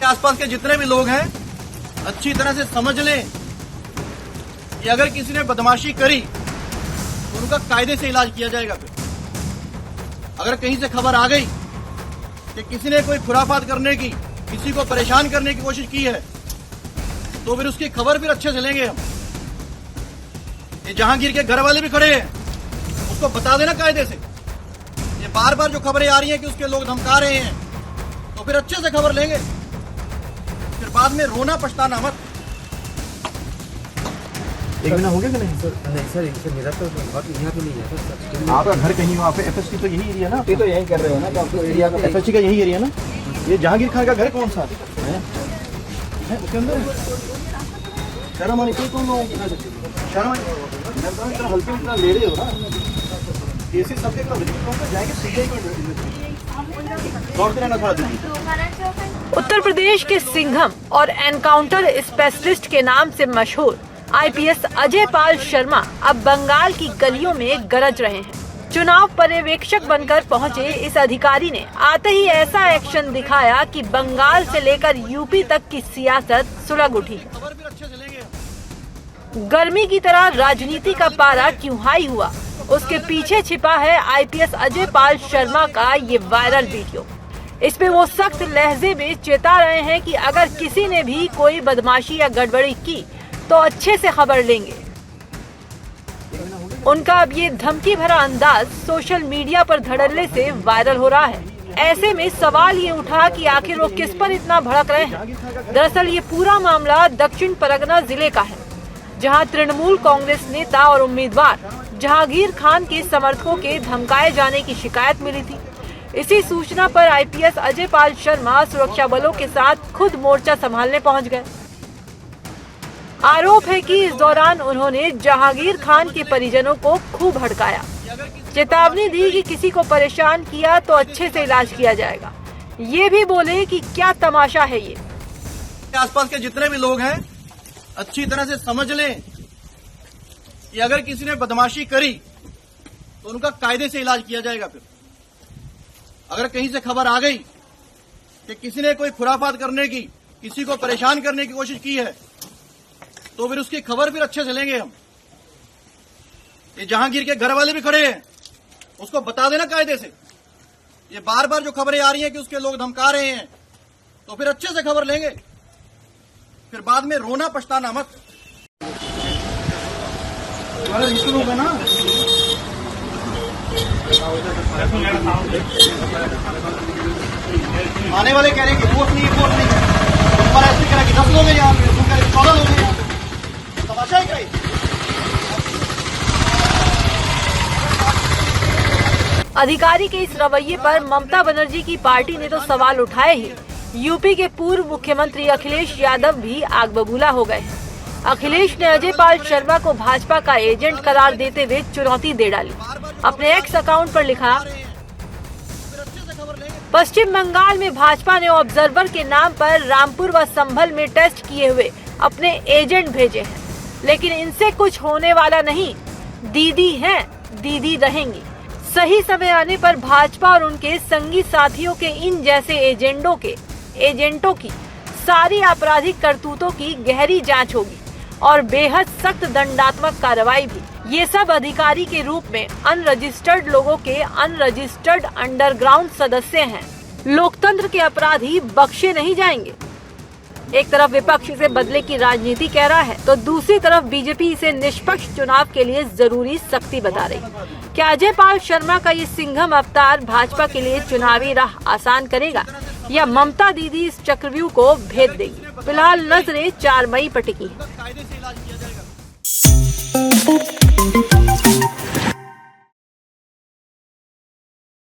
आसपास के जितने भी लोग हैं अच्छी तरह से समझ लें कि अगर किसी ने बदमाशी करी तो उनका कायदे से इलाज किया जाएगा। फिर अगर कहीं से खबर आ गई कि किसी ने कोई खुराफात करने की, किसी को परेशान करने की कोशिश की है, तो फिर उसकी खबर फिर अच्छे से लेंगे हम। ये जहांगीर के घर वाले भी खड़े हैं, उसको बता देना कायदे से। ये बार बार जो खबरें आ रही हैं कि उसके लोग धमका रहे हैं, तो फिर अच्छे से खबर लेंगे, फिर बाद में रोना पछताना मत। एक महीना हो गया कि नहीं? नहीं सर, इनसे मेरा तो घर यहाँ पे नहीं है सर। आपका घर कहीं वहाँ पे एफएसटी तो यही एरिया ना? ये तो यही कर रहे हो ना, तो आपको एरिया का एफएसटी का यही एरिया ना? ये जहांगीर खान का घर कौन सा है? उसके अंदर शर्म आनी कोई कौन शर्म हल्के में इतना ले रहे हो ना, केसेस सबके जाएंगे सीबीआई को दौड़ते रहना थोड़ा दिन। उत्तर प्रदेश के सिंघम और एनकाउंटर स्पेशलिस्ट के नाम से मशहूर आईपीएस अजय पाल शर्मा अब बंगाल की गलियों में गरज रहे हैं। चुनाव पर्यवेक्षक बनकर पहुंचे इस अधिकारी ने आते ही ऐसा एक्शन दिखाया कि बंगाल से लेकर यूपी तक की सियासत सुलग उठी। गर्मी की तरह राजनीति का पारा क्यों हाई हुआ, उसके पीछे छिपा है आईपीएस अजय पाल शर्मा का ये वायरल वीडियो। इसमें वो सख्त लहजे में चेता रहे हैं कि अगर किसी ने भी कोई बदमाशी या गड़बड़ी की तो अच्छे से खबर लेंगे। उनका अब ये धमकी भरा अंदाज सोशल मीडिया पर धड़ल्ले से वायरल हो रहा है। ऐसे में सवाल ये उठा कि आखिर वो किस पर इतना भड़क रहे हैं। दरअसल ये पूरा मामला दक्षिण परगना जिले का है, जहां तृणमूल कांग्रेस नेता और उम्मीदवार जहांगीर खान के समर्थकों के धमकाए जाने की शिकायत मिली थी। इसी सूचना पर आईपीएस अजय पाल शर्मा सुरक्षा बलों के साथ खुद मोर्चा संभालने पहुंच गए। आरोप है कि इस दौरान उन्होंने जहांगीर खान के परिजनों को खूब भड़काया, चेतावनी दी कि किसी को परेशान किया तो अच्छे से इलाज किया जाएगा। ये भी बोले कि क्या तमाशा है ये। आसपास के जितने भी लोग हैं अच्छी तरह से समझ लें कि अगर किसी ने बदमाशी करी तो उनका कायदे से इलाज किया जाएगा। फिर अगर कहीं से खबर आ गई कि किसी ने कोई खुराफात करने की, किसी को परेशान करने की कोशिश की है, तो फिर उसकी खबर फिर अच्छे से लेंगे हम। ये जहांगीर के घर वाले भी खड़े हैं, उसको बता देना कायदे से। ये बार बार जो खबरें आ रही हैं कि उसके लोग धमका रहे हैं, तो फिर अच्छे से खबर लेंगे, फिर बाद में रोना पछताना मत। होगा ना, आने वाले कह रहे हैं कि वोट नहीं है, वोट नहीं है। हमारा ऐसे कह रहा है कि 10 लोग हैं यहाँ पे, तुम कह रहे 14 लोग हैं यहाँ पे। तमाशा है क्या ये? अधिकारी के इस रवैये पर ममता बनर्जी की पार्टी ने तो सवाल उठाए ही। यूपी के पूर्व मुख्यमंत्री अखिलेश यादव भी आग बबूला हो गए हैं। अखिलेश ने अजय पाल शर्मा को भाजपा का एजेंट करार देते हुए चुनौती दे डाली। अपने एक्स अकाउंट पर लिखा, पश्चिम बंगाल में भाजपा ने ऑब्जर्वर के नाम पर रामपुर व संभल में टेस्ट किए हुए अपने एजेंट भेजे हैं, लेकिन इनसे कुछ होने वाला नहीं। दीदी हैं, दीदी रहेंगी। सही समय आने पर भाजपा और उनके संगी साथियों के इन जैसे एजेंटों की सारी आपराधिक करतूतों की गहरी जांच होगी और बेहद सख्त दंडात्मक कार्रवाई भी। ये सब अधिकारी के रूप में अनरजिस्टर्ड लोगों के अनरजिस्टर्ड अंडरग्राउंड सदस्य हैं। लोकतंत्र के अपराधी बख्शे नहीं जाएंगे। एक तरफ विपक्ष इसे बदले की राजनीति कह रहा है, तो दूसरी तरफ बीजेपी इसे निष्पक्ष चुनाव के लिए जरूरी सख्ती बता रही। क्या अजय पाल शर्मा का ये सिंघम अवतार भाजपा के लिए चुनावी राह आसान करेगा या ममता दीदी इस चक्रव्यूह को भेद देगी? फिलहाल नजरें 4 मई पर टिकी हैं।